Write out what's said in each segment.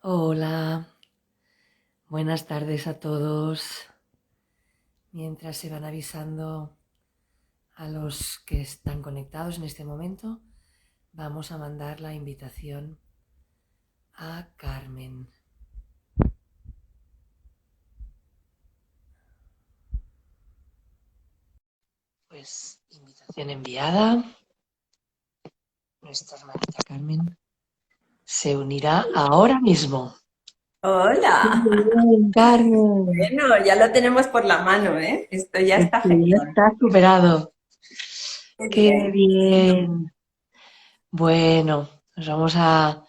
Hola, buenas tardes a todos. Mientras se van avisando a los que están conectados en este momento, vamos a mandar la invitación a Carmen. Pues invitación enviada. Nuestra hermanita Carmen se unirá ahora mismo. Hola. Bien, Carmen. Bueno, ya lo tenemos por la mano, ¿eh? Esto ya está Esto ya genial. está superado. Qué Qué bien. bien. Bueno, nos vamos a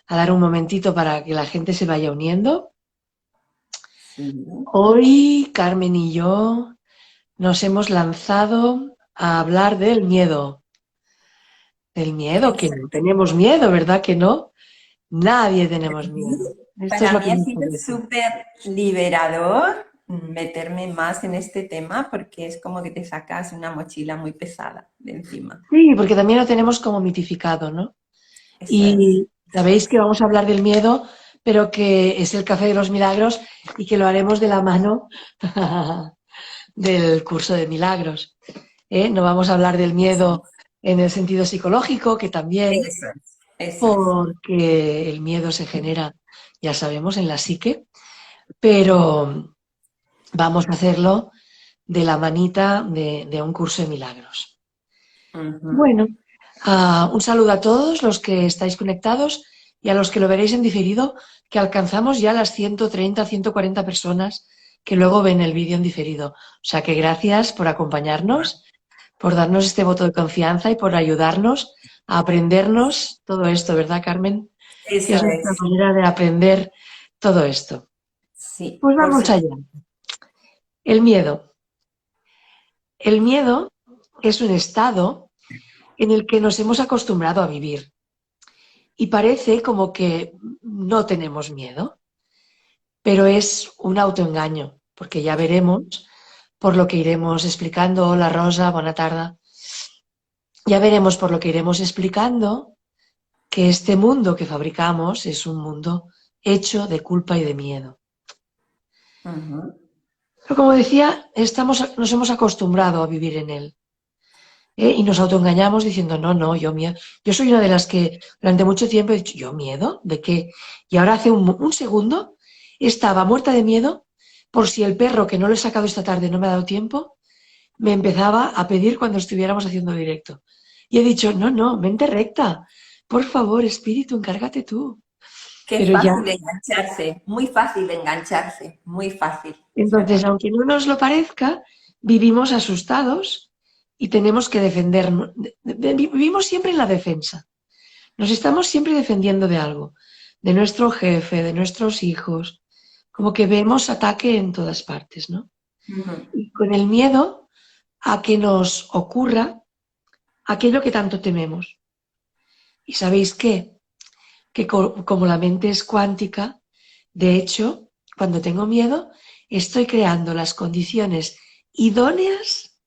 dar un momentito para que la gente se vaya uniendo. Sí. Hoy Carmen y yo nos hemos lanzado a hablar del miedo. Del miedo, que no Exacto. tenemos miedo, ¿verdad que no? Nadie tenemos miedo. Esto es Para lo que mí ha nos sido parece. súper liberador meterme más en este tema porque es como que te sacas una mochila muy pesada de encima. Sí, porque también lo tenemos como mitificado, ¿no? Eso es. Y sabéis que vamos a hablar del miedo, pero que es el café de los milagros y que lo haremos de la mano del curso de milagros. ¿Eh? No vamos a hablar del Eso miedo es. en el sentido psicológico, que también, Eso es. Eso es. porque el miedo se genera, ya sabemos, en la psique, pero vamos a hacerlo de la manita de un curso de milagros. Ujú. Bueno, un saludo a todos los que estáis conectados y a los que lo veréis en diferido, que alcanzamos ya las 130, 140 personas que luego ven el vídeo en diferido. O sea que gracias por acompañarnos, por darnos este voto de confianza y por ayudarnos a aprendernos todo esto, ¿verdad, Carmen? Que Eso es nuestra es, sí. manera de aprender todo esto. Sí, Pues por vamos supuesto. allá. El miedo. El miedo es un estado en el que nos hemos acostumbrado a vivir y parece como que no tenemos miedo, pero es un autoengaño, porque ya veremos por lo que iremos explicando. Hola Rosa, buena tarde. Ya veremos por lo que iremos explicando que este mundo que fabricamos es un mundo hecho de culpa y de miedo. Ujú. Pero como decía, nos hemos acostumbrado a vivir en él, ¿eh? Y nos autoengañamos diciendo, no, no, yo miedo. Yo soy una de las que durante mucho tiempo he dicho, ¿yo miedo? ¿De qué? Y ahora hace un segundo estaba muerta de miedo por si el perro que no lo he sacado esta tarde no me ha dado tiempo, me empezaba a pedir cuando estuviéramos haciendo directo. Y he dicho, no, no, mente recta. Por favor, espíritu, encárgate tú. Qué Pero ya, fácil engancharse, muy fácil engancharse, muy fácil. Es entonces, verdad. aunque no nos lo parezca, vivimos asustados y tenemos que defendernos. Vivimos siempre en la defensa. Nos estamos siempre defendiendo de algo, de nuestro jefe, de nuestros hijos, como que vemos ataque en todas partes, ¿no? Ujú. Y con el miedo a que nos ocurra aquello que tanto tememos. ¿Y sabéis qué? Que como la mente es cuántica, de hecho, cuando tengo miedo, estoy creando las condiciones idóneas,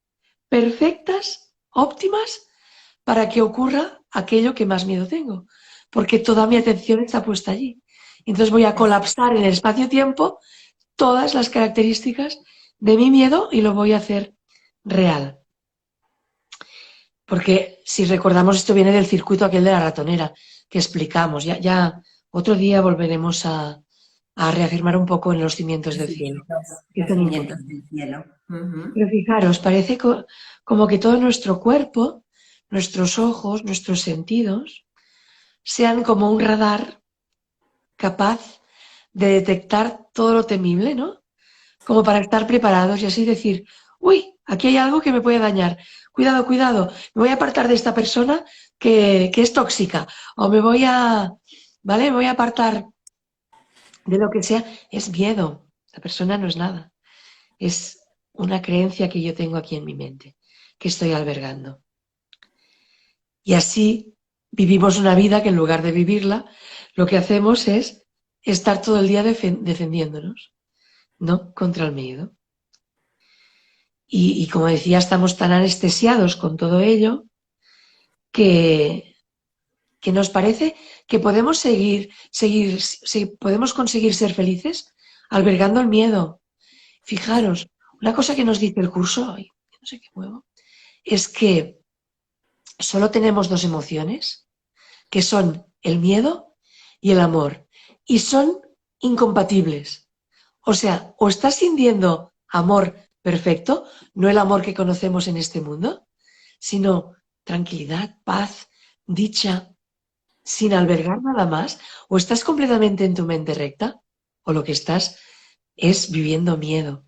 perfectas, óptimas, para que ocurra aquello que más miedo tengo, porque toda mi atención está puesta allí. Entonces voy a Es- colapsar en el espacio-tiempo todas las características de mi miedo y lo voy a hacer real. Porque si recordamos, esto viene del circuito aquel de la ratonera que explicamos. Ya otro día volveremos a reafirmar un poco en los cimientos del cielo, que los son cimientos importantes. del cielo. Ujú. Pero fijaros, parece como que todo nuestro cuerpo, nuestros ojos, nuestros sentidos, sean como un radar capaz de detectar todo lo temible, ¿no? Como para estar preparados y así decir, uy, aquí hay algo que me puede dañar. Cuidado, cuidado, me voy a apartar de esta persona que es tóxica. O me voy a, ¿vale? Me voy a apartar de lo que sea. Es miedo. La persona no es nada. Es una creencia que yo tengo aquí en mi mente, que estoy albergando. Y así vivimos una vida que en lugar de vivirla, lo que hacemos es estar todo el día defendiéndonos, ¿no? Contra el miedo. Y como decía, estamos tan anestesiados con todo ello que, que nos parece que podemos podemos conseguir ser felices albergando el miedo. Fijaros, una cosa que nos dice el curso hoy, no sé qué muevo, es que solo tenemos dos emociones, que son el miedo y el amor, y son incompatibles. O sea, o estás sintiendo amor perfecto, no el amor que conocemos en este mundo, sino tranquilidad, paz, dicha, sin albergar nada más, o estás completamente en tu mente recta, o lo que estás es viviendo miedo.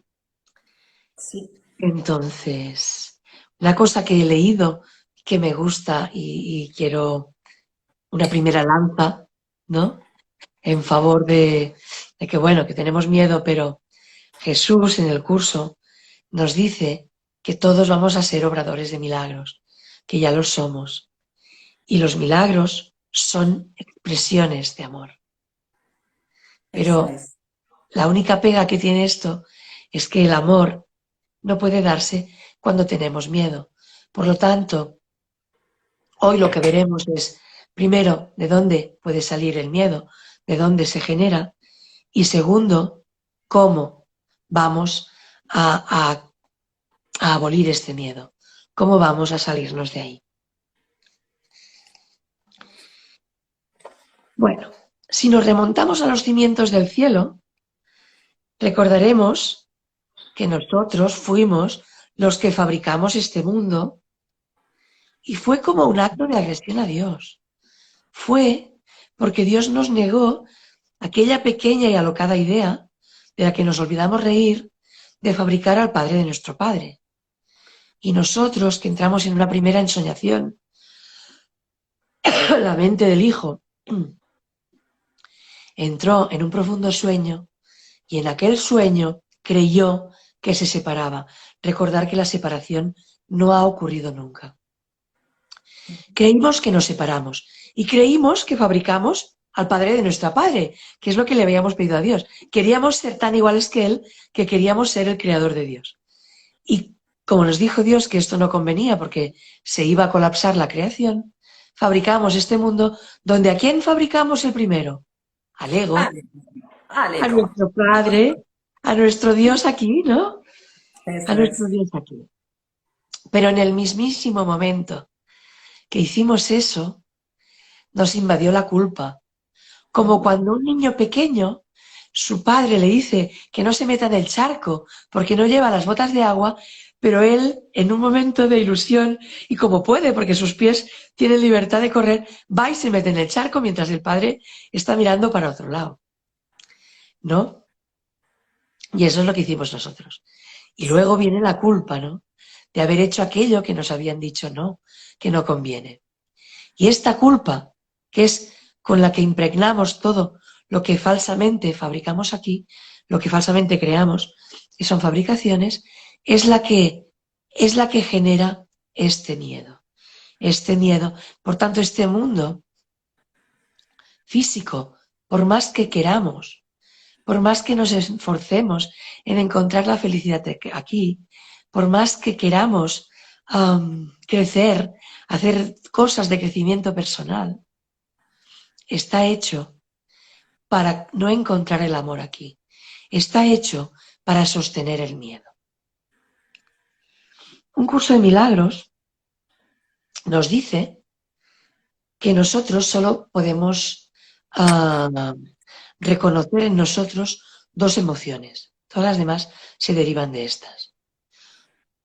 Sí. Entonces, una cosa que he leído que me gusta y quiero una primera lanza, ¿no? En favor de que, bueno, que tenemos miedo, pero Jesús en el curso nos dice que todos vamos a ser obradores de milagros, que ya lo somos. Y los milagros son expresiones de amor. Eso Pero es. la única pega que tiene esto es que el amor no puede darse cuando tenemos miedo. Por lo tanto, hoy lo que veremos es, primero, de dónde puede salir el miedo, de dónde se genera, y segundo, cómo vamos a abolir este miedo, cómo vamos a salirnos de ahí. Bueno, si nos remontamos a los cimientos del cielo, recordaremos que nosotros fuimos los que fabricamos este mundo y fue como un acto de agresión a Dios. Fue porque Dios nos negó aquella pequeña y alocada idea de la que nos olvidamos reír de fabricar al Padre de nuestro Padre. Y nosotros, que entramos en una primera ensoñación, la mente del Hijo entró en un profundo sueño y en aquel sueño creyó que se separaba. Recordar que la separación no ha ocurrido nunca. Creímos que nos separamos y creímos que fabricamos al Padre de nuestro Padre, que es lo que le habíamos pedido a Dios. Queríamos ser tan iguales que Él, que queríamos ser el creador de Dios. Y como nos dijo Dios que esto no convenía porque se iba a colapsar la creación, fabricamos este mundo donde ¿a quién fabricamos el primero? Al ego, Al, a ego. nuestro Padre, a nuestro Dios aquí, ¿no? A Eso nuestro es. Dios aquí. Pero en el mismísimo momento que hicimos eso, nos invadió la culpa. Como cuando un niño pequeño, su padre le dice que no se meta en el charco porque no lleva las botas de agua, pero él, en un momento de ilusión, y como puede, porque sus pies tienen libertad de correr, va y se mete en el charco mientras el padre está mirando para otro lado, ¿no? Y eso es lo que hicimos nosotros. Y Sí. luego viene la culpa, ¿no? De haber hecho aquello que nos habían dicho no, que no conviene. Y esta culpa, que es con la que impregnamos todo lo que falsamente fabricamos aquí, lo que falsamente creamos, que son fabricaciones, es la que genera este miedo. Este miedo, por tanto, este mundo físico, por más que queramos, por más que nos esforcemos en encontrar la felicidad aquí, por más que queramos crecer, hacer cosas de crecimiento personal, está hecho para no encontrar el amor aquí. Está hecho para sostener el miedo. Un curso de milagros nos dice que nosotros solo podemos reconocer en nosotros dos emociones. Todas las demás se derivan de estas.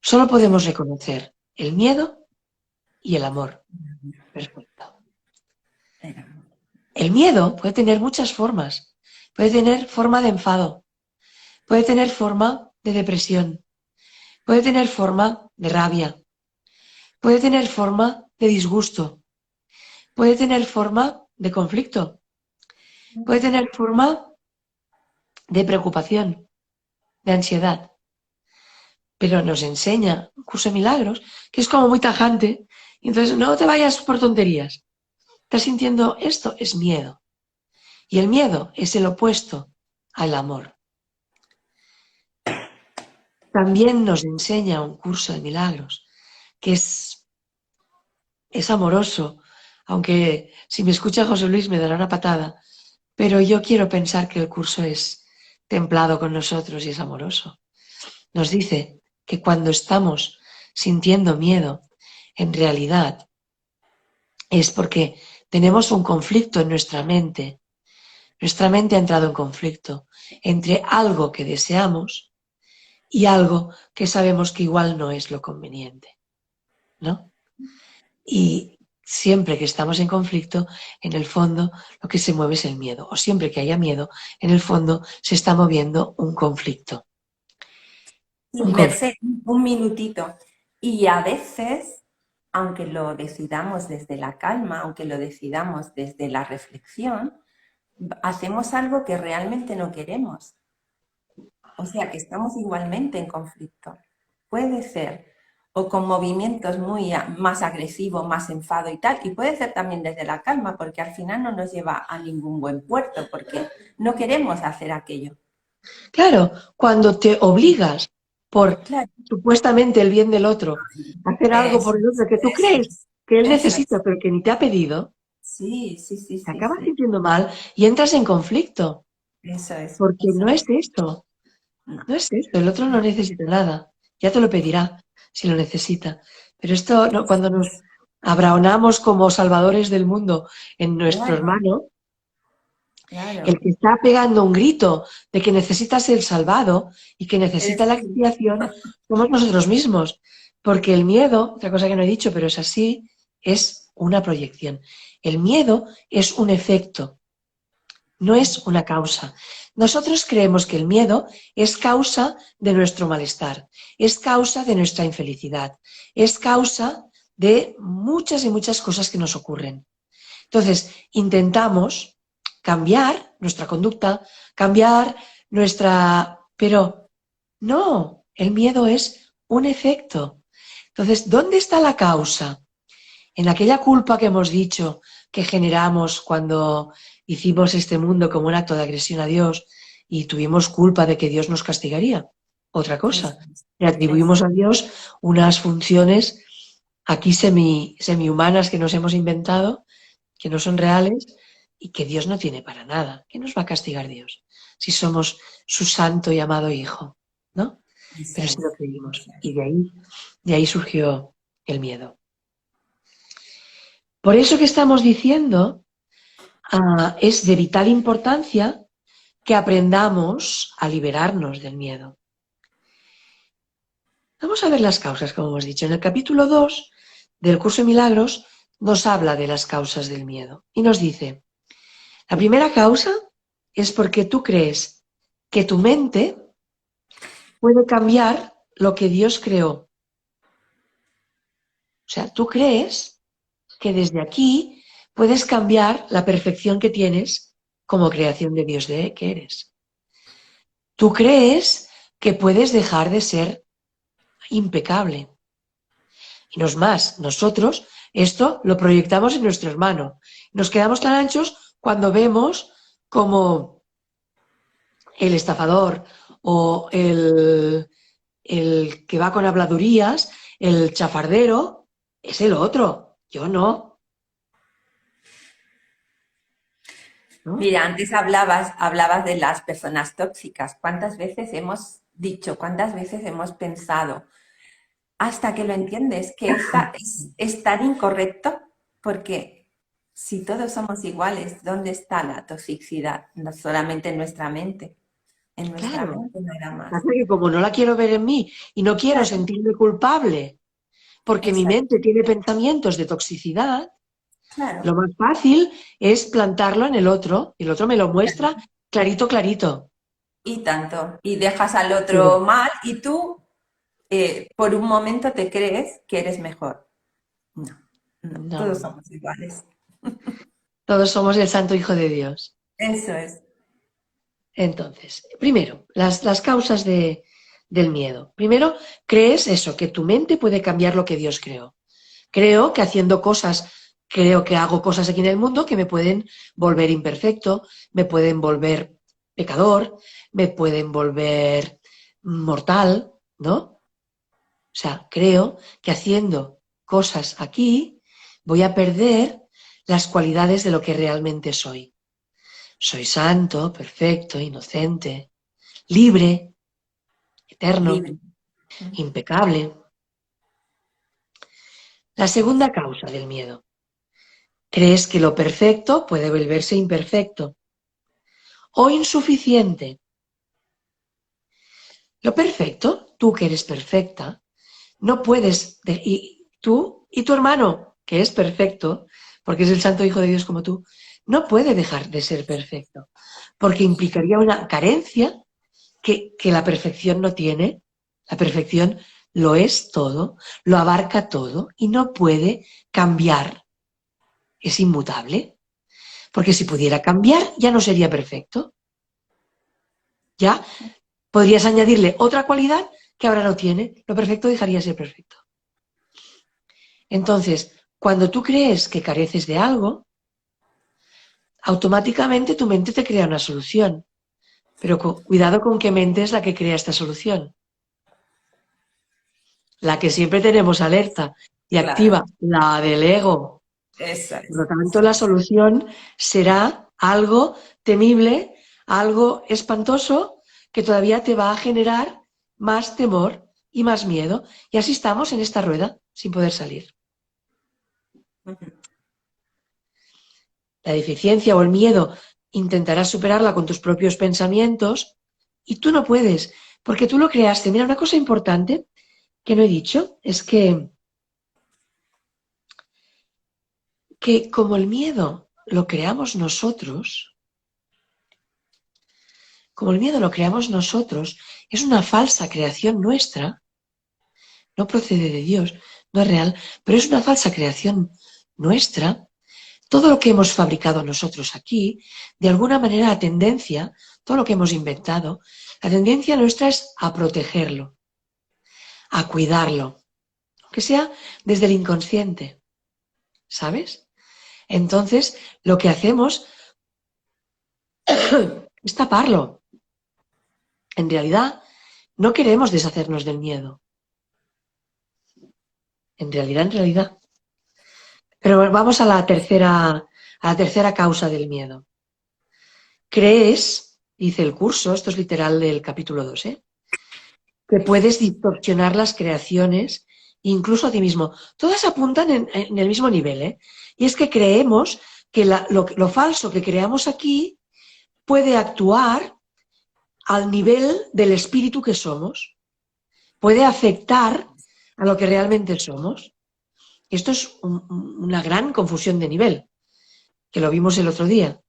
Solo podemos reconocer el miedo y el amor. Perfecto. El miedo puede tener muchas formas. Puede tener forma de enfado. Puede tener forma de depresión. Puede tener forma de rabia. Puede tener forma de disgusto. Puede tener forma de conflicto. Puede tener forma de preocupación, de ansiedad. Pero nos enseña un curso de milagros que es como muy tajante. Y entonces no te vayas por tonterías. Estás sintiendo esto, es miedo. Y el miedo es el opuesto al amor. También nos enseña un curso de milagros que es amoroso aunque si me escucha José Luis me dará una patada, pero yo quiero pensar que el curso es templado con nosotros y es amoroso. Nos dice que cuando estamos sintiendo miedo, en realidad es porque tenemos un conflicto en nuestra mente. Nuestra mente ha entrado en conflicto entre algo que deseamos y algo que sabemos que igual no es lo conveniente, ¿no? Y siempre que estamos en conflicto, en el fondo lo que se mueve es el miedo. O siempre que haya miedo, en el fondo se está moviendo un conflicto. Sí, Un conflicto. Merced, un minutito. Y a veces, aunque lo decidamos desde la calma, aunque lo decidamos desde la reflexión, hacemos algo que realmente no queremos. O sea que estamos igualmente en conflicto. Puede ser, o con movimientos más agresivos, más enfado y tal, y puede ser también desde la calma, porque al final no nos lleva a ningún buen puerto, porque no queremos hacer aquello. Claro, cuando te obligas por Claro, supuestamente el bien del otro, a hacer algo por eso el otro que tú eso crees es, que él eso es. necesita pero que ni te ha pedido, Sí, sí, sí, te sí, acabas sí. sintiendo mal y entras en conflicto, Eso es, porque eso no es. es esto, No, no es esto, el otro no no. necesita nada, ya te lo pedirá si lo necesita. Pero esto, cuando nos abraonamos como salvadores del mundo en nuestro Claro, hermano, el claro. que está pegando un grito de que necesita ser salvado y que necesita Eres la tú. expiación, somos nosotros mismos. Porque el miedo, otra cosa que no he dicho, pero es así, es una proyección. El miedo es un efecto, no es una causa. Nosotros creemos que el miedo es causa de nuestro malestar, es causa de nuestra infelicidad, es causa de muchas y muchas cosas que nos ocurren. Entonces, intentamos cambiar nuestra conducta, cambiar nuestra... Pero no, el miedo es un efecto. Entonces, ¿dónde está la causa? En aquella culpa que hemos dicho que generamos cuando hicimos este mundo como un acto de agresión a Dios y tuvimos culpa de que Dios nos castigaría. Otra Eso cosa. es. Le Eso. atribuimos a Dios unas funciones aquí semi-humanas que nos hemos inventado, que no son reales y que Dios no tiene para nada. ¿Qué nos va a castigar Dios si somos su santo y amado Hijo? ¿No? Eso Pero sí lo es. creímos. Eso es. Y de ahí surgió el miedo. Por eso que estamos diciendo, es de vital importancia que aprendamos a liberarnos del miedo. Vamos a ver las causas, como hemos dicho. En el capítulo 2 del curso de milagros nos habla de las causas del miedo y nos dice, la primera causa es porque tú crees que tu mente puede cambiar lo que Dios creó. O sea, tú crees que desde aquí puedes cambiar la perfección que tienes como creación de Dios que eres. Tú crees que puedes dejar de ser impecable. Y no es más, nosotros esto lo proyectamos en nuestro hermano. Nos quedamos tan anchos cuando vemos como el estafador o el que va con habladurías, el chafardero, es el otro. Yo no, ¿no? Mira, antes hablabas de las personas tóxicas. ¿Cuántas veces hemos dicho, cuántas veces hemos pensado, hasta que lo entiendes, que es tan incorrecto? Porque si todos somos iguales, ¿dónde está la toxicidad? No solamente en nuestra Claro. mente nada más. Pasa que como no la quiero ver en mí y no quiero Claro, sentirme culpable porque mi exacto, mente tiene pensamientos de toxicidad, claro. lo más fácil es plantarlo en el otro y el otro me lo muestra clarito, clarito. Y tanto. Y dejas al Pero otro mal y tú por un momento te crees que eres mejor. No, no, no, todos no. somos iguales. Todos somos el santo Hijo de Dios. Eso es. Entonces, primero, las causas del miedo. Primero, crees eso, que tu mente puede cambiar lo que Dios creó. Creo que haciendo cosas, creo que hago cosas aquí en el mundo que me pueden volver imperfecto, me pueden volver pecador, me pueden volver mortal, ¿no? O sea, creo que haciendo cosas aquí voy a perder las cualidades de lo que realmente soy. Soy santo, perfecto, inocente, libre, eterno, Libre. impecable. La segunda causa del miedo. Crees que lo perfecto puede volverse imperfecto o insuficiente. Lo perfecto, tú que eres perfecta, no puedes, y tú y tu hermano, que es perfecto, porque es el santo Hijo de Dios como tú, no puede dejar de ser perfecto, porque implicaría una carencia que la perfección no tiene. La perfección lo es todo, lo abarca todo y no puede cambiar. Es inmutable, porque si pudiera cambiar ya no sería perfecto. Ya podrías añadirle otra cualidad que ahora no tiene. Lo perfecto dejaría de ser perfecto. Entonces, cuando tú crees que careces de algo, automáticamente tu mente te crea una solución. Pero cuidado con qué mente es la que crea esta solución. La que siempre tenemos alerta y Claro, activa, la del ego. eso Por es, lo tanto, eso la es. solución será algo temible, algo espantoso, que todavía te va a generar más temor y más miedo. Y así estamos en esta rueda, sin poder salir. La deficiencia o el miedo intentarás superarla con tus propios pensamientos y tú no puedes, porque tú lo creaste. Mira, una cosa importante que no he dicho es que como el miedo lo creamos nosotros, como el miedo lo creamos nosotros, es una falsa creación nuestra, no procede de Dios, no es real, pero es una falsa creación nuestra. Todo lo que hemos fabricado nosotros aquí, de alguna manera la tendencia, todo lo que hemos inventado, la tendencia nuestra es a protegerlo, a cuidarlo, aunque sea desde el inconsciente, ¿sabes? Entonces, lo que hacemos es taparlo. En realidad, no queremos deshacernos del miedo. En realidad. Pero vamos a la tercera causa del miedo. Crees, dice el curso, esto es literal del capítulo 2, que puedes distorsionar las creaciones, incluso a ti mismo. Todas apuntan en el mismo nivel, ¿eh? Y es que creemos que lo falso que creamos aquí puede actuar al nivel del espíritu que somos, puede afectar a lo que realmente somos. Esto es una gran confusión de nivel, que lo vimos el otro día.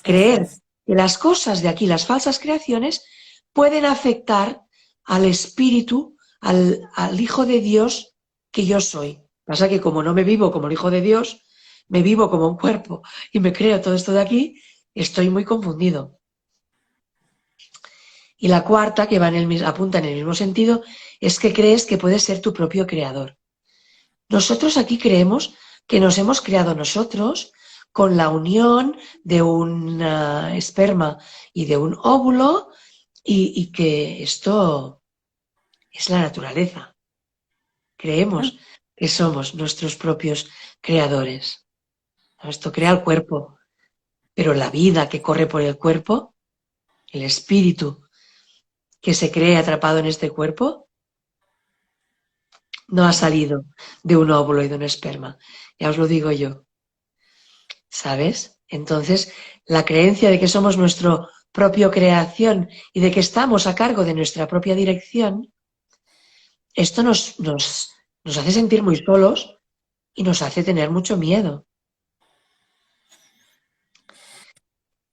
Eso Creer es. que las cosas de aquí, las falsas creaciones, pueden afectar al espíritu, al Hijo de Dios que yo soy. Pasa que como no me vivo como el Hijo de Dios, me vivo como un cuerpo y me creo todo esto de aquí, estoy muy confundido. Y la cuarta, que va apunta en el mismo sentido, es que crees que puedes ser tu propio creador. Nosotros aquí creemos que nos hemos creado nosotros con la unión de un esperma y de un óvulo y que esto es la naturaleza. Creemos que somos nuestros propios creadores. Esto crea el cuerpo, pero la vida que corre por el cuerpo, el espíritu que se cree atrapado en este cuerpo, no ha salido de un óvulo y de un esperma. Ya os lo digo yo. ¿Sabes? Entonces, la creencia de que somos nuestra propia creación y de que estamos a cargo de nuestra propia dirección, esto nos hace sentir muy solos y nos hace tener mucho miedo.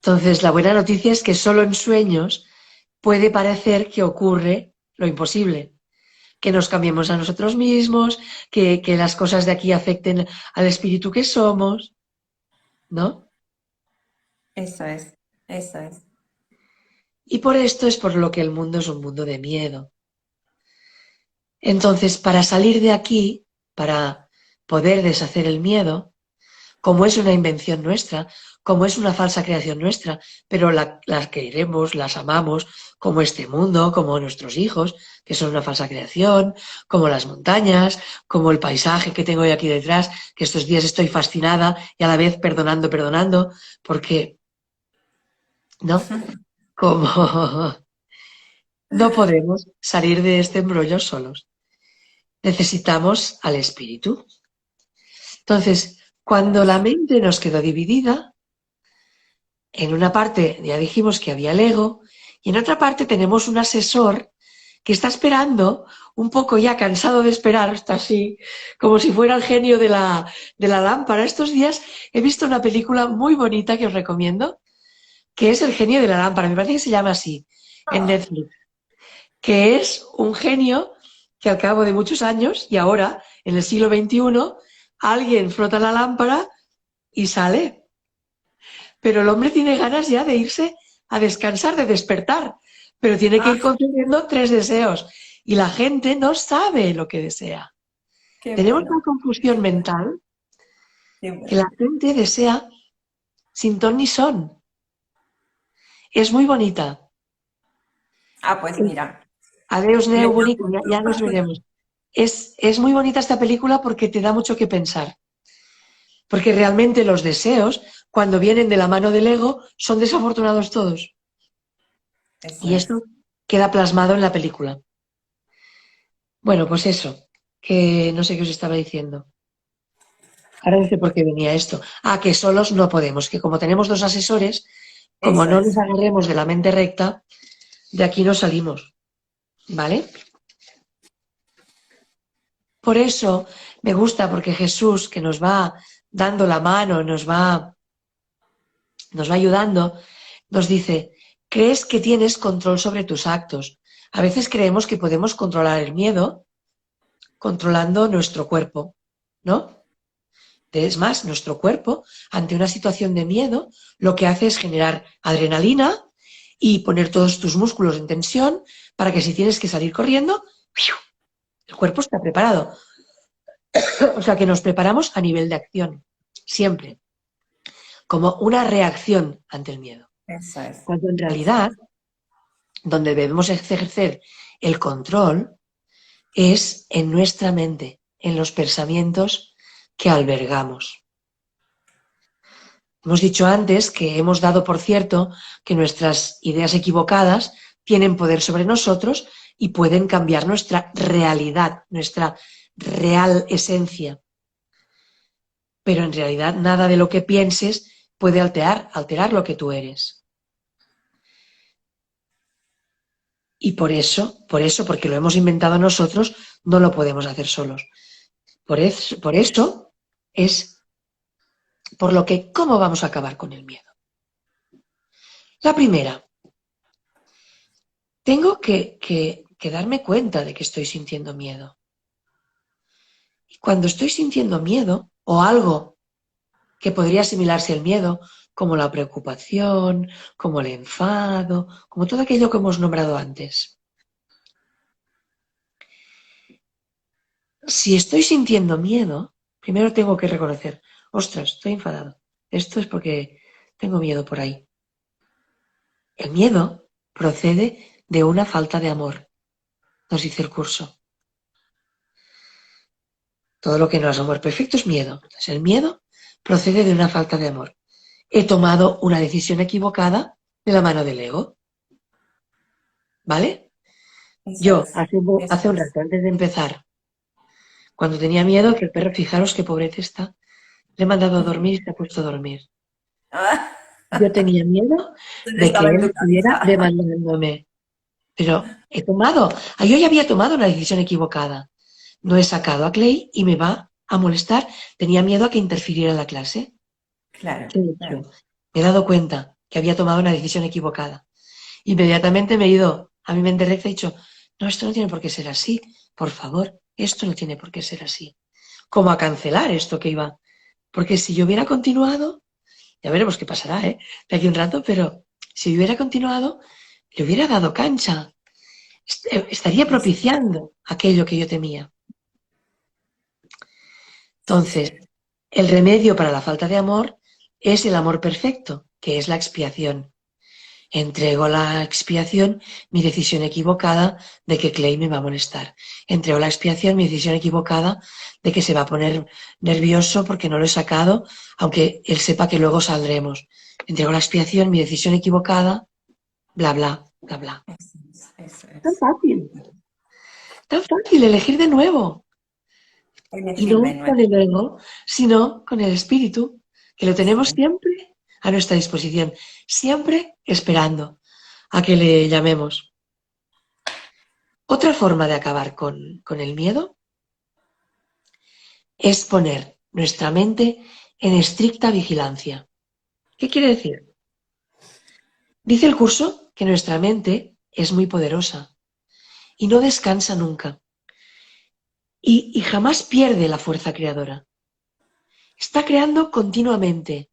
Entonces, la buena noticia es que solo en sueños puede parecer que ocurre lo imposible, que nos cambiemos a nosotros mismos, que las cosas de aquí afecten al espíritu que somos, ¿no? Eso es, eso es. Y por esto es por lo que el mundo es un mundo de miedo. Entonces, para salir de aquí, para poder deshacer el miedo, como es una invención nuestra, como es una falsa creación nuestra, pero las queremos, las amamos, como este mundo, como nuestros hijos, que son una falsa creación, como las montañas, como el paisaje que tengo hoy aquí detrás, que estos días estoy fascinada y a la vez perdonando, porque, ¿no? Como no podemos salir de este embrollo solos. Necesitamos al espíritu. Entonces, cuando la mente nos quedó dividida, en una parte ya dijimos que había el ego y en otra parte tenemos un asesor que está esperando, un poco ya cansado de esperar, está así, como si fuera el genio de la lámpara. Estos días he visto una película muy bonita que os recomiendo, que es El genio de la lámpara, me parece que se llama así, en Netflix, que es un genio que al cabo de muchos años, y ahora, en el siglo XXI, alguien frota la lámpara y sale. Pero el hombre tiene ganas ya de irse a descansar, de despertar, pero tiene que ir concediendo 3 deseos y la gente no sabe lo que desea. Qué Tenemos bueno, una confusión mental qué que la bueno. gente desea sin ton ni son. Es muy bonita. Ah, pues mira, Adeus, me Neu, lo bonita, apunto. ya nos veremos. Es muy bonita esta película porque te da mucho que pensar. Porque realmente los deseos, cuando vienen de la mano del ego, son desafortunados todos. Eso Y es. esto queda plasmado en la película. Bueno, pues eso, que no sé qué os estaba diciendo. Ahora no sé por qué venía esto. Ah, que solos no podemos, que como tenemos 2 asesores, como Eso no nos es. agarremos de la mente recta, de aquí no salimos, ¿vale? Por eso me gusta, porque Jesús, que nos va dando la mano, nos va ayudando, nos dice, crees que tienes control sobre tus actos. A veces creemos que podemos controlar el miedo controlando nuestro cuerpo, ¿no? Es más, nuestro cuerpo, ante una situación de miedo, lo que hace es generar adrenalina y poner todos tus músculos en tensión para que si tienes que salir corriendo, ¡piu!, el cuerpo está preparado. O sea que nos preparamos a nivel de acción, siempre, como una reacción ante el miedo. Eso es. Cuando en Eso realidad, donde debemos ejercer el control es en nuestra mente, en los pensamientos que albergamos. Hemos dicho antes que hemos dado por cierto que nuestras ideas equivocadas tienen poder sobre nosotros y pueden cambiar nuestra realidad, nuestra real esencia. Pero en realidad nada de lo que pienses puede alterar lo que tú eres. Y por eso, porque lo hemos inventado nosotros, no lo podemos hacer solos. Por eso es por lo que, ¿cómo vamos a acabar con el miedo? La primera, tengo que darme cuenta de que estoy sintiendo miedo. Y cuando estoy sintiendo miedo o algo que podría asimilarse al miedo, como la preocupación, como el enfado, como todo aquello que hemos nombrado antes. Si estoy sintiendo miedo, primero tengo que reconocer, ostras, estoy enfadado. Esto es porque tengo miedo por ahí. El miedo procede de una falta de amor, nos dice el curso. Todo lo que no es amor perfecto es miedo. Entonces, el miedo procede de una falta de amor. He tomado una decisión equivocada de la mano del ego, ¿vale? Yo, es. Eso hace un es. rato, antes de empezar, cuando tenía miedo, que el perro, fijaros qué pobreza está, le he mandado a dormir y se ha puesto a dormir. Ah, Yo tenía miedo de que estaba en él tu estuviera cabeza. demandándome, pero yo ya había tomado una decisión equivocada. No he sacado a Clay y me va a molestar. Tenía miedo a que interfiriera en la clase. Claro, ¿Qué he claro. hecho? Me he dado cuenta que había tomado una decisión equivocada. Inmediatamente me he ido a mi mente recta y he dicho, no, esto no tiene por qué ser así. Por favor, esto no tiene por qué ser así. Como a cancelar esto que iba. Porque si yo hubiera continuado, ya veremos qué pasará, de aquí a un rato, pero si yo hubiera continuado, le hubiera dado cancha. Estaría Eso. propiciando aquello que yo temía. Sí, Entonces, sí. El remedio para la falta de amor es el amor perfecto, que es la expiación. Entrego la expiación mi decisión equivocada de que Clay me va a molestar. Entrego la expiación mi decisión equivocada de que se va a poner nervioso porque no lo he sacado, aunque él sepa que luego saldremos. Entrego la expiación mi decisión equivocada, bla, bla, bla, bla. Eso Tan es. fácil, tan fácil elegir de nuevo. Y Elegir de no nuevo. con el ego, sino con el espíritu, que lo tenemos Sí. siempre a nuestra disposición, siempre esperando a que le llamemos. Otra forma de acabar con el miedo es poner nuestra mente en estricta vigilancia. ¿Qué quiere decir? Dice el curso que nuestra mente es muy poderosa y no descansa nunca y jamás pierde la fuerza creadora. Está creando continuamente.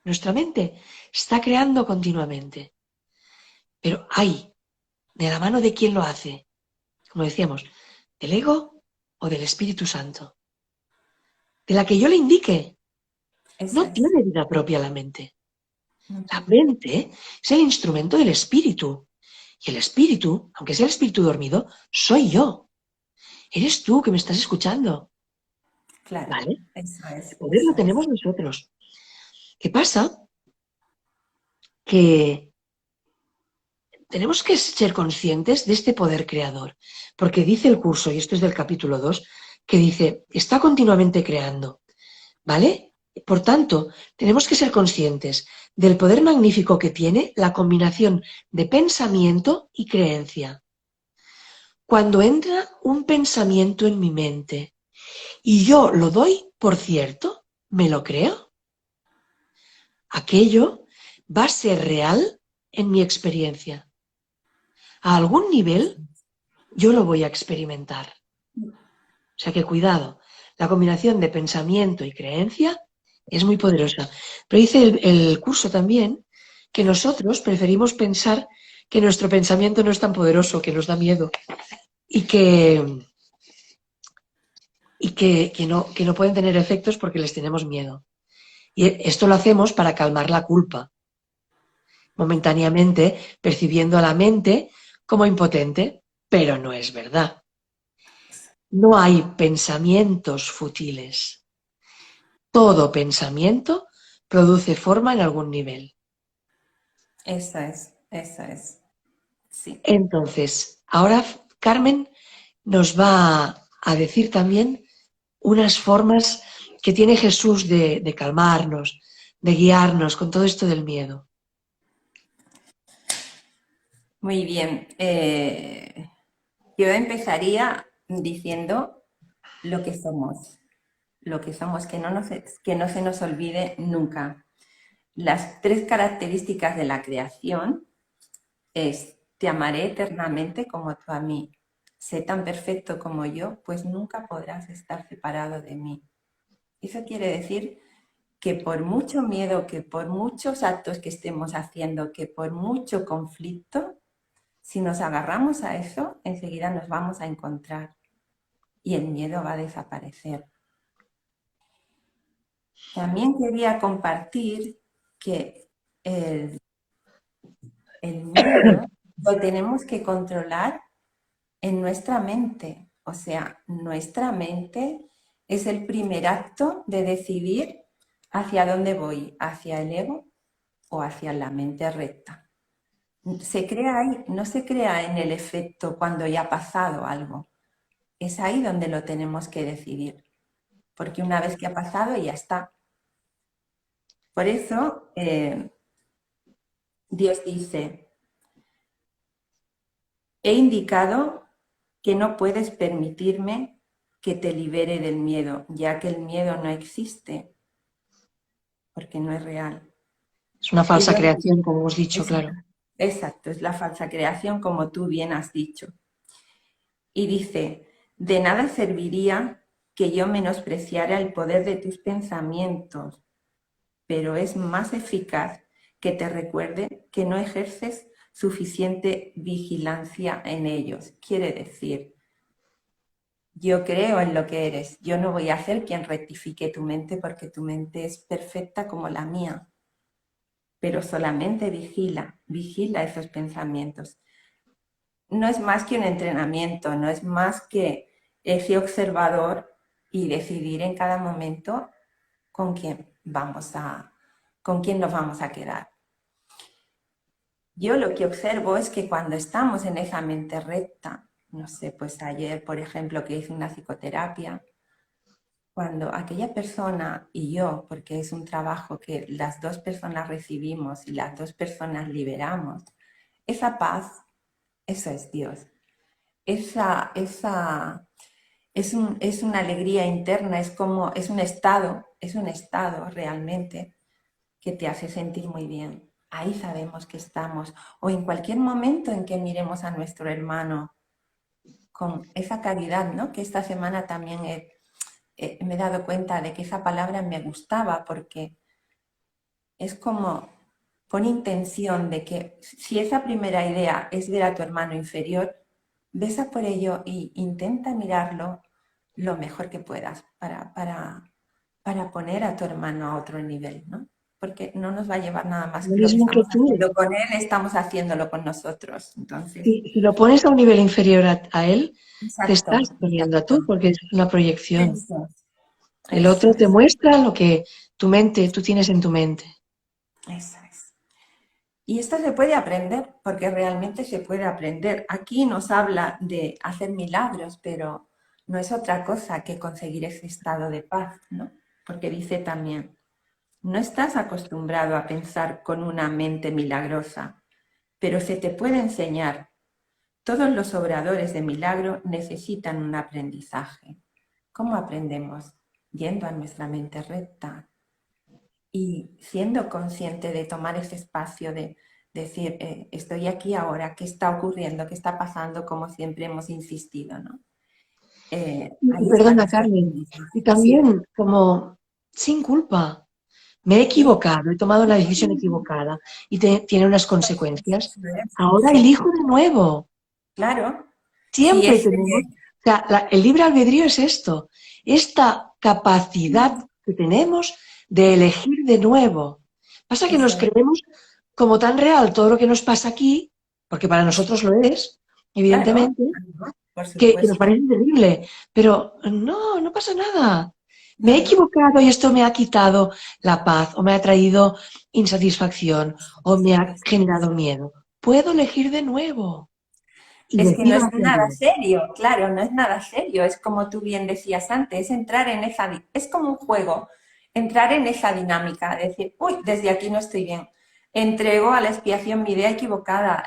Nuestra mente está creando continuamente. Pero hay, de la mano de quién lo hace, como decíamos, del ego o del Espíritu Santo. De la que yo le indique. Eso No es. tiene vida propia la mente. La Ujú. mente es el instrumento del espíritu. Y el espíritu, aunque sea el espíritu dormido, soy yo. Eres tú que me estás escuchando. Claro, ¿Vale? eso El es, poder lo eso es. tenemos nosotros. ¿Qué pasa? Que tenemos que ser conscientes de este poder creador. Porque dice el curso, y esto es del capítulo 2, que dice, está continuamente creando. ¿Vale? Por tanto, tenemos que ser conscientes del poder magnífico que tiene la combinación de pensamiento y creencia. Cuando entra un pensamiento en mi mente y yo lo doy por cierto, me lo creo, aquello va a ser real en mi experiencia. A algún nivel yo lo voy a experimentar. O sea que cuidado, la combinación de pensamiento y creencia es muy poderosa. Pero dice el curso también que nosotros preferimos pensar que nuestro pensamiento no es tan poderoso, que nos da miedo y que no pueden tener efectos porque les tenemos miedo. Y esto lo hacemos para calmar la culpa, momentáneamente percibiendo a la mente como impotente, pero no es verdad. No hay pensamientos futiles. Todo pensamiento produce forma en algún nivel. Eso es, eso es. Sí. Entonces, ahora Carmen nos va a decir también unas formas que tiene Jesús de calmarnos, de guiarnos con todo esto del miedo. Muy bien. Yo empezaría diciendo lo que somos, que no se nos olvide nunca. Las tres características de la creación es, te amaré eternamente como tú a mí. Sé tan perfecto como yo, pues nunca podrás estar separado de mí. Eso quiere decir que por mucho miedo, que por muchos actos que estemos haciendo, que por mucho conflicto, si nos agarramos a eso, enseguida nos vamos a encontrar y el miedo va a desaparecer. También quería compartir que el miedo lo tenemos que controlar en nuestra mente. O sea, nuestra mente es el primer acto de decidir hacia dónde voy, hacia el ego o hacia la mente recta. Se crea ahí, no se crea en el efecto cuando ya ha pasado algo. Es ahí donde lo tenemos que decidir, porque una vez que ha pasado ya está. Por eso Dios dice, he indicado que no puedes permitirme que te libere del miedo, ya que el miedo no existe, porque no es real. Es una falsa Ellos, creación, como hemos dicho, es, claro. exacto, es la falsa creación, como tú bien has dicho. Y dice, de nada serviría que yo menospreciara el poder de tus pensamientos, pero es más eficaz que te recuerde que no ejerces suficiente vigilancia en ellos. Quiere decir, yo creo en lo que eres. Yo no voy a ser quien rectifique tu mente porque tu mente es perfecta como la mía. Pero solamente vigila esos pensamientos. No es más que un entrenamiento, no es más que ese observador y decidir en cada momento con quién con quién nos vamos a quedar. Yo lo que observo es que cuando estamos en esa mente recta, no sé, pues ayer, por ejemplo, que hice una psicoterapia, cuando aquella persona y yo, porque es un trabajo que las dos personas recibimos y las dos personas liberamos, esa paz, eso es Dios. Esa es una alegría interna, es un estado realmente que te hace sentir muy bien. Ahí sabemos que estamos. O en cualquier momento en que miremos a nuestro hermano con esa caridad, ¿no? Que esta semana también me he dado cuenta de que esa palabra me gustaba porque es como con intención de que si esa primera idea es ver a tu hermano inferior, besa por ello e intenta mirarlo lo mejor que puedas para poner a tu hermano a otro nivel, ¿no? Porque no nos va a llevar nada más Lo que lo que mismo que estamos tú. haciendo con él, estamos haciéndolo con nosotros. Entonces, Si lo pones a un nivel inferior a él, te exacto, estás poniendo a exacto. tú, porque es una proyección. Eso, El eso otro te es, muestra lo que tú tienes en tu mente. eso es. Y esto se puede aprender, porque realmente se puede aprender. Aquí nos habla de hacer milagros, pero no es otra cosa que conseguir ese estado de paz, ¿no? Porque dice también, no estás acostumbrado a pensar con una mente milagrosa, pero se te puede enseñar. Todos los obradores de milagro necesitan un aprendizaje. ¿Cómo aprendemos? Yendo a nuestra mente recta, y siendo consciente de tomar ese espacio de decir, estoy aquí ahora, ¿qué está ocurriendo? ¿Qué está pasando? Como siempre hemos insistido, ¿no? Y Ahí está perdona, nuestro Carmen, y aprendizaje. Sí. también como sin culpa. Me he Sí. equivocado, he tomado una decisión equivocada y tiene unas consecuencias. Ahora Sí, elijo de nuevo. claro. Sí, Siempre tenemos, o sea, el libre albedrío es esto, esta capacidad que tenemos de elegir de nuevo. Pasa que nos eso es. creemos como tan real todo lo que nos pasa aquí, porque para nosotros lo es, Claro, evidentemente, por que nos supuesto. parece terrible, pero no, no pasa nada. Me he No, no. equivocado y esto me ha quitado la paz o me ha traído insatisfacción o me ha generado miedo. Puedo elegir de nuevo y Es que no decido es hacia nada Dios. serio, claro, no es nada serio. Es como tú bien decías antes, es entrar en es como un juego, entrar en esa dinámica, decir, uy, desde aquí no estoy bien. Entrego a la expiación mi idea equivocada.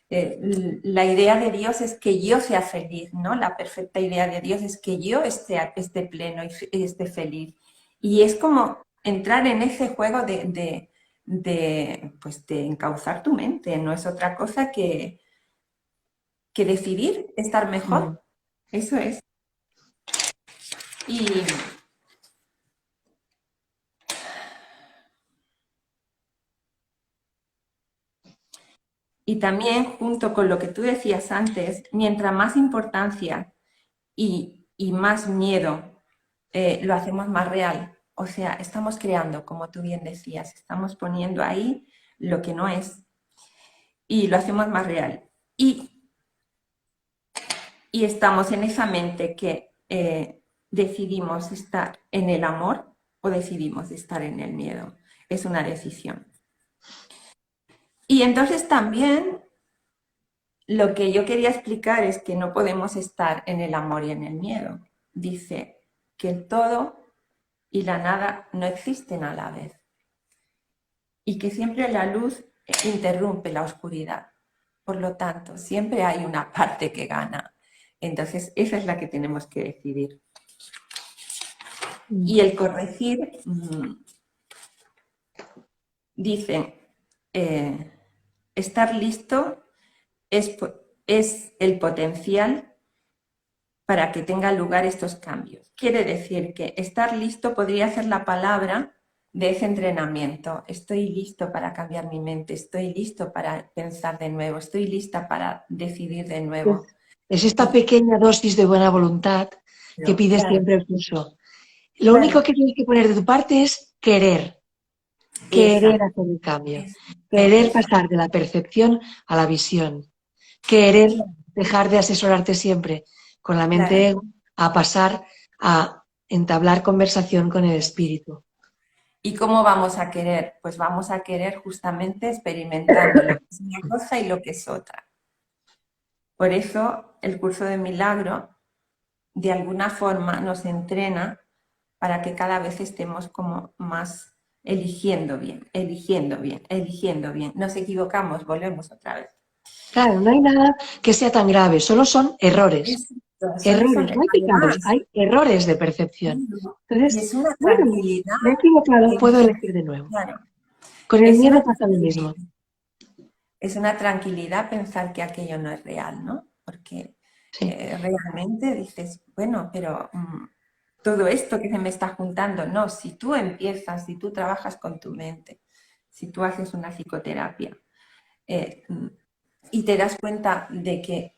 La idea de Dios es que yo sea feliz, ¿no? La perfecta idea de Dios es que yo esté pleno y esté feliz. Y es como entrar en ese juego pues de encauzar tu mente, no es otra cosa que decidir estar Mm. mejor. Eso es. Y, y también, junto con lo que tú decías antes, mientras más importancia y más miedo lo hacemos más real. O sea, estamos creando, como tú bien decías, estamos poniendo ahí lo que no es y lo hacemos más real. Y estamos en esa mente que decidimos estar en el amor o decidimos estar en el miedo. Es una decisión. Y entonces también lo que yo quería explicar es que no podemos estar en el amor y en el miedo. Dice que el todo y la nada no existen a la vez y que siempre la luz interrumpe la oscuridad. Por lo tanto, siempre hay una parte que gana. Entonces, esa es la que tenemos que decidir. Mm. Y el corregir, dicen, estar listo es, es el potencial para que tengan lugar estos cambios. Quiere decir que estar listo podría ser la palabra de ese entrenamiento. Estoy listo para cambiar mi mente, estoy listo para pensar de nuevo, estoy lista para decidir de Pues nuevo. Es esta pequeña dosis de buena voluntad que pide Claro, siempre el curso. Lo único claro, que tienes que poner de tu parte es querer exacto, hacer el cambio, exacto, querer exacto. pasar de la percepción a la visión, querer dejar de asesorarte siempre con la mente Claro. ego a pasar a entablar conversación con el espíritu. ¿Y cómo vamos a querer? Pues vamos a querer justamente experimentando lo que es una cosa y lo que es otra. Por eso el curso de milagro de alguna forma nos entrena para que cada vez estemos como más eligiendo bien, eligiendo bien, eligiendo bien. Nos equivocamos, volvemos otra vez. Claro, no hay nada que sea tan grave, solo son errores. Exacto, solo Errores, son, no hay pecados, además, hay errores de percepción. y Entonces, es una bueno, tranquilidad me he equivocado, que puedo dices, elegir de nuevo. claro, Con el es miedo una pasa lo tranquilidad, mismo. es una tranquilidad pensar que aquello no es real, ¿no? Porque Sí. realmente dices, bueno, pero todo esto que se me está juntando, no, si tú empiezas, si tú trabajas con tu mente, si tú haces una psicoterapia eh, mm, y te das cuenta de que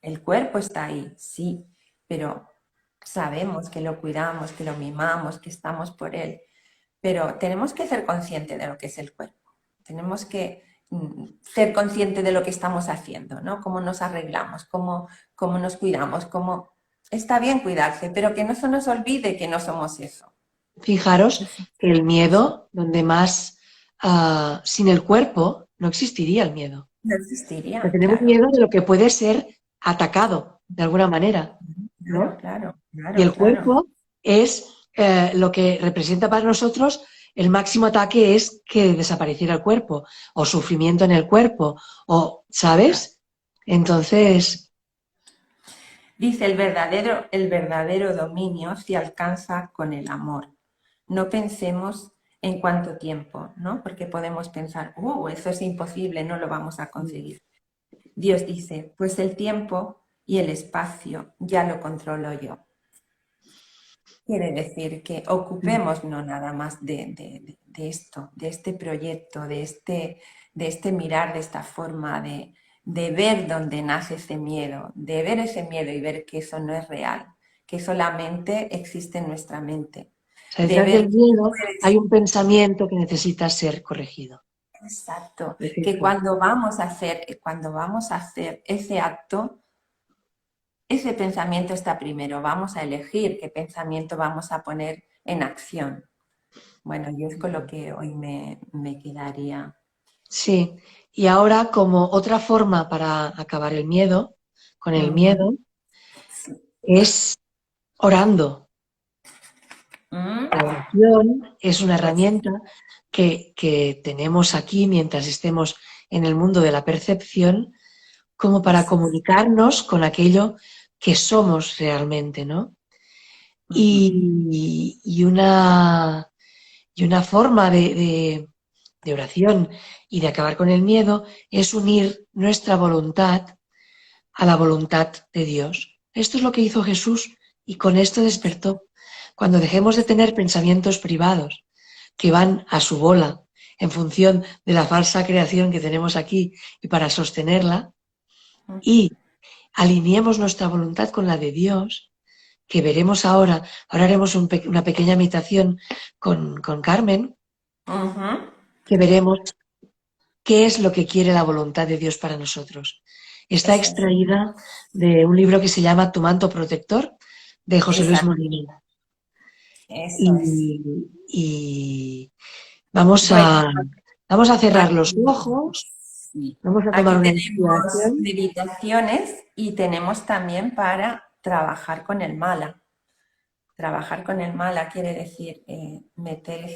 el cuerpo está ahí, sí, pero sabemos que lo cuidamos, que lo mimamos, que estamos por él, pero tenemos que ser conscientes de lo que es el cuerpo. Tenemos que ser conscientes de lo que estamos haciendo, ¿no? Cómo nos arreglamos, cómo nos cuidamos, cómo... Está bien cuidarse, pero que no se nos olvide que no somos eso. Fijaros que el miedo, donde más, sin el cuerpo, no existiría el miedo. No O sea, existiría, tenemos claro. miedo de lo que puede ser atacado de alguna manera, Claro, ¿no? claro, Y claro, el claro. cuerpo es lo que representa para nosotros el máximo ataque es que desapareciera el cuerpo, o sufrimiento en el cuerpo, o, ¿sabes? Entonces, Dice, el verdadero dominio se alcanza con el amor. No pensemos en cuánto tiempo, ¿no? Porque podemos pensar, eso es imposible, no lo vamos a conseguir. Dios dice, pues el tiempo y el espacio ya lo controlo yo. Quiere decir que ocupemos no nada más de esto, de este proyecto, de este mirar, de esta forma de ver dónde nace ese miedo, de ver ese miedo y ver que eso no es real, que solamente existe en nuestra mente, o sea, de detrás ver del que miedo hay puedes, un pensamiento que necesita ser corregido. exacto, Es que eso. cuando vamos a hacer ese acto, ese pensamiento está primero, vamos a elegir qué pensamiento vamos a poner en acción. Bueno, yo es con lo que hoy me quedaría. Sí, y ahora como otra forma para acabar el miedo, con el Ujú. miedo, es orando. Mm, La oración es una Pues herramienta que tenemos aquí mientras estemos en el mundo de la percepción, como para es. comunicarnos con aquello que somos realmente, ¿no? Ujú. Y una forma de oración y de acabar con el miedo es unir nuestra voluntad a la voluntad de Dios. Esto es lo que hizo Jesús y con esto despertó. Cuando dejemos de tener pensamientos privados que van a su bola en función de la falsa creación que tenemos aquí y para sostenerla, y alineemos nuestra voluntad con la de Dios, que veremos ahora haremos una pequeña meditación con Carmen, Ujú. que veremos qué es lo que quiere la voluntad de Dios para nosotros. Está Eso es. extraída de un libro que se llama Tu manto protector, de José Luis Exacto. Molina. Eso es. Y vamos Bueno, a, vamos a cerrar los aquí, ojos, sí. vamos a tomar Aquí una tenemos inspiración. meditaciones y tenemos también para trabajar con el mala. Trabajar con el mala quiere decir meter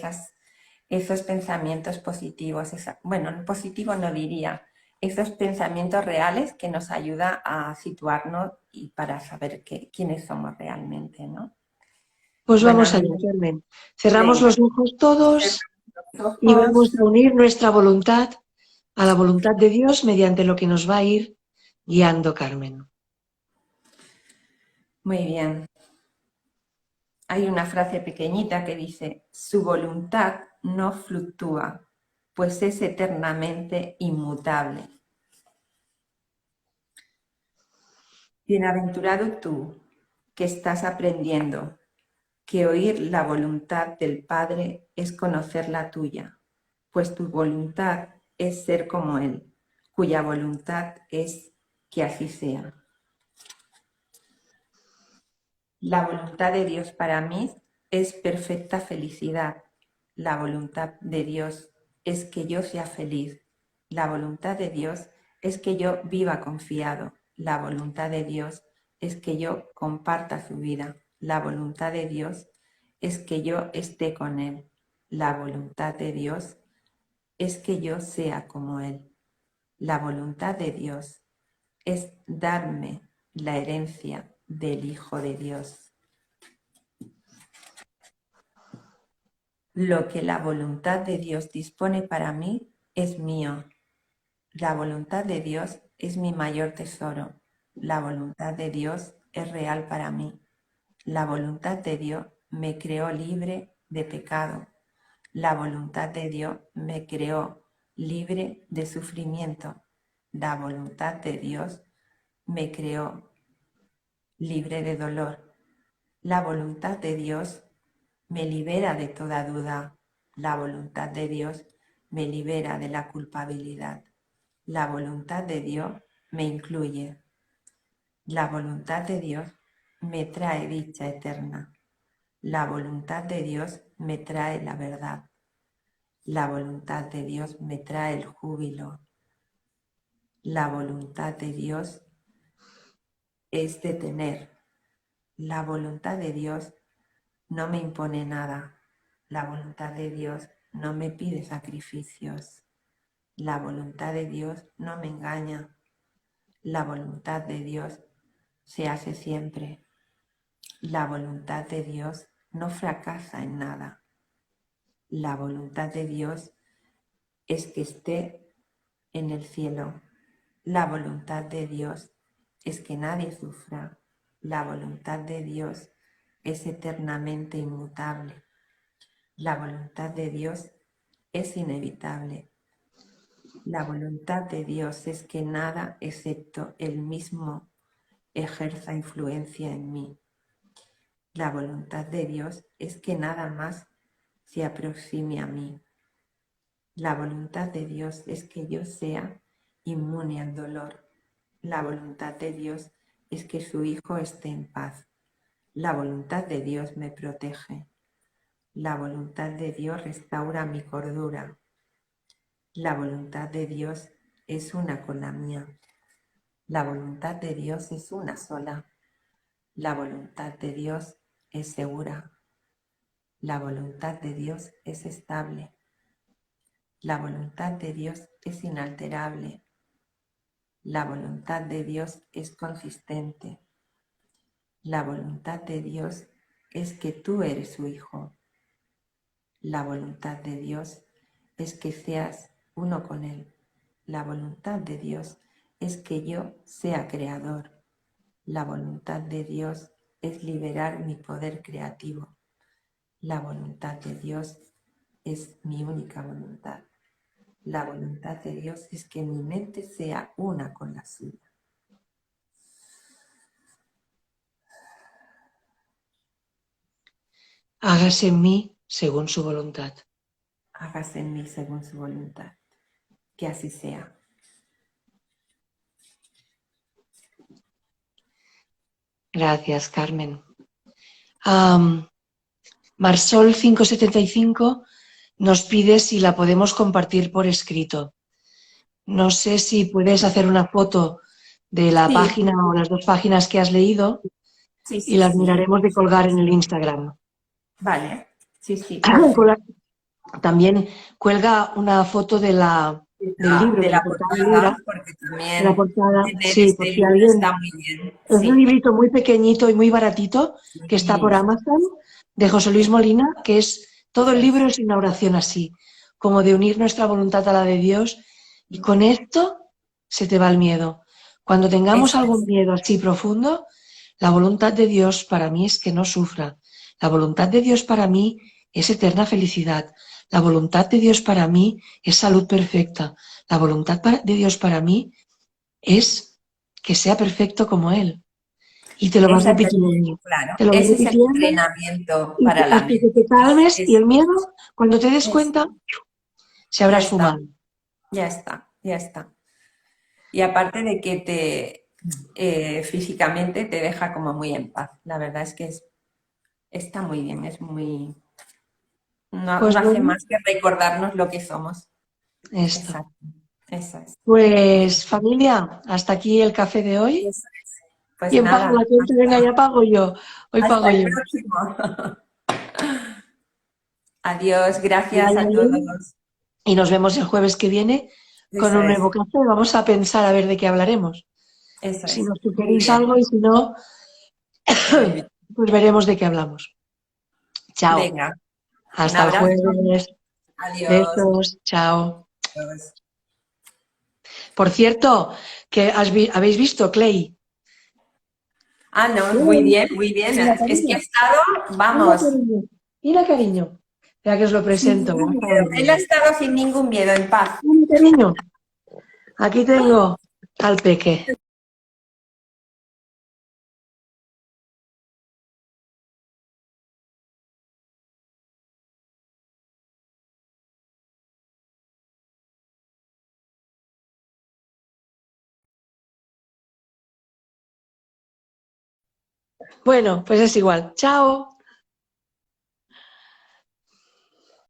esos pensamientos positivos, bueno, positivo no diría, esos pensamientos reales que nos ayuda a situarnos y para saber quiénes somos realmente, ¿no? Pues Bueno, vamos a mí allá, Carmen. Cerramos venga, los ojos todos los y vamos ojos, a unir nuestra voluntad a la voluntad de Dios mediante lo que nos va a ir guiando Carmen. muy bien. Hay una frase pequeñita que dice, su voluntad no fluctúa, pues es eternamente inmutable. Bienaventurado tú que estás aprendiendo que oír la voluntad del Padre es conocer la tuya, pues tu voluntad es ser como Él, cuya voluntad es que así sea. La voluntad de Dios para mí es perfecta felicidad. La voluntad de Dios es que yo sea feliz. La voluntad de Dios es que yo viva confiado. La voluntad de Dios es que yo comparta su vida. La voluntad de Dios es que yo esté con Él. La voluntad de Dios es que yo sea como Él. La voluntad de Dios es darme la herencia del Hijo de Dios. Lo que la voluntad de Dios dispone para mí es mío. La voluntad de Dios es mi mayor tesoro. La voluntad de Dios es real para mí. La voluntad de Dios me creó libre de pecado. La voluntad de Dios me creó libre de sufrimiento. La voluntad de Dios me creó libre de dolor. La voluntad de Dios me libera de toda duda. La voluntad de Dios me libera de la culpabilidad. La voluntad de Dios me incluye. La voluntad de Dios me trae dicha eterna. La voluntad de Dios me trae la verdad. La voluntad de Dios me trae el júbilo. La voluntad de Dios es de tener. La voluntad de Dios no me impone nada. La voluntad de Dios no me pide sacrificios. La voluntad de Dios no me engaña. La voluntad de Dios se hace siempre. La voluntad de Dios no fracasa en nada. La voluntad de Dios es que esté en el cielo. La voluntad de Dios es que nadie sufra. La voluntad de Dios es eternamente inmutable. La voluntad de Dios es inevitable. La voluntad de Dios es que nada excepto Él mismo ejerza influencia en mí. La voluntad de Dios es que nada más se aproxime a mí. La voluntad de Dios es que yo sea inmune al dolor. La voluntad de Dios es que su Hijo esté en paz. La voluntad de Dios me protege. La voluntad de Dios restaura mi cordura. La voluntad de Dios es una con la mía. La voluntad de Dios es una sola. La voluntad de Dios es segura. La voluntad de Dios es estable. La voluntad de Dios es inalterable. La voluntad de Dios es consistente. La voluntad de Dios es que tú eres su Hijo. La voluntad de Dios es que seas uno con Él. La voluntad de Dios es que yo sea creador. La voluntad de Dios es liberar mi poder creativo. La voluntad de Dios es mi única voluntad. La voluntad de Dios es que mi mente sea una con la suya. Hágase en mí según su voluntad. Hágase en mí según su voluntad. Que así sea. Gracias, Carmen. Marsol 575 nos pide si la podemos compartir por escrito. No sé si puedes hacer una foto de la Sí, página o las dos páginas que has leído sí, y sí, las sí. miraremos de colgar en el Instagram. Vale. Sí, sí, perfecto. También cuelga una foto del libro, De de la la portada del libro, portada, porque de la también portada, tener sí, por este si libro alguien... está muy bien. Es un Sí, librito muy pequeñito y muy baratito que está por sí, Amazon, de José Luis Molina, que es, todo eso el es. libro es una oración así, como de unir nuestra voluntad a la de Dios, y con esto se te va el miedo. Cuando tengamos Eso algún es. miedo así profundo, la voluntad de Dios para mí es que no sufra. La voluntad de Dios para mí es eterna felicidad. La voluntad de Dios para mí es salud perfecta. La voluntad de Dios para mí es que sea perfecto como Él. y te lo vas Esa es repitiendo. claro, Te lo vas ese es el repitiendo entrenamiento y para la hasta que mente. te calmes y el miedo, cuando te des Es- cuenta, se habrá ya está, esfumado. ya está, ya está. Y aparte de que físicamente te deja como muy en paz. La verdad es que está muy bien, es muy, no, Pues no hace bueno, más que recordarnos lo que somos. esto. Exacto, eso es. Muy Pues bien. familia, hasta aquí el café de hoy. Eso es. Pues ¿Quién paga la nada, cuenta? Venga, ya pago yo. Hoy hasta pago el yo. próximo. Adiós, Que gracias vaya a bien. todos. Y nos vemos el jueves que viene con Eso un es, nuevo café. Vamos a pensar a ver de qué hablaremos. eso Si es. nos Muy sugerís bien, algo y si no, muy bien. pues veremos de qué hablamos. Chao. Venga, un Hasta el abrazo. jueves. Adiós. Besos. Chao. Adiós. Por cierto, que habéis visto Clay. Ah, no, muy Clay. bien, muy bien. Mira, Es que cariño. ha estado, Mira, vamos, cariño. Mira, cariño. Ya que os lo sin presento. ningún Vamos a miedo. Él ha verlo. estado sin ningún miedo, en paz. Mira, cariño. Aquí tengo al peque. Bueno, pues es igual. Chao.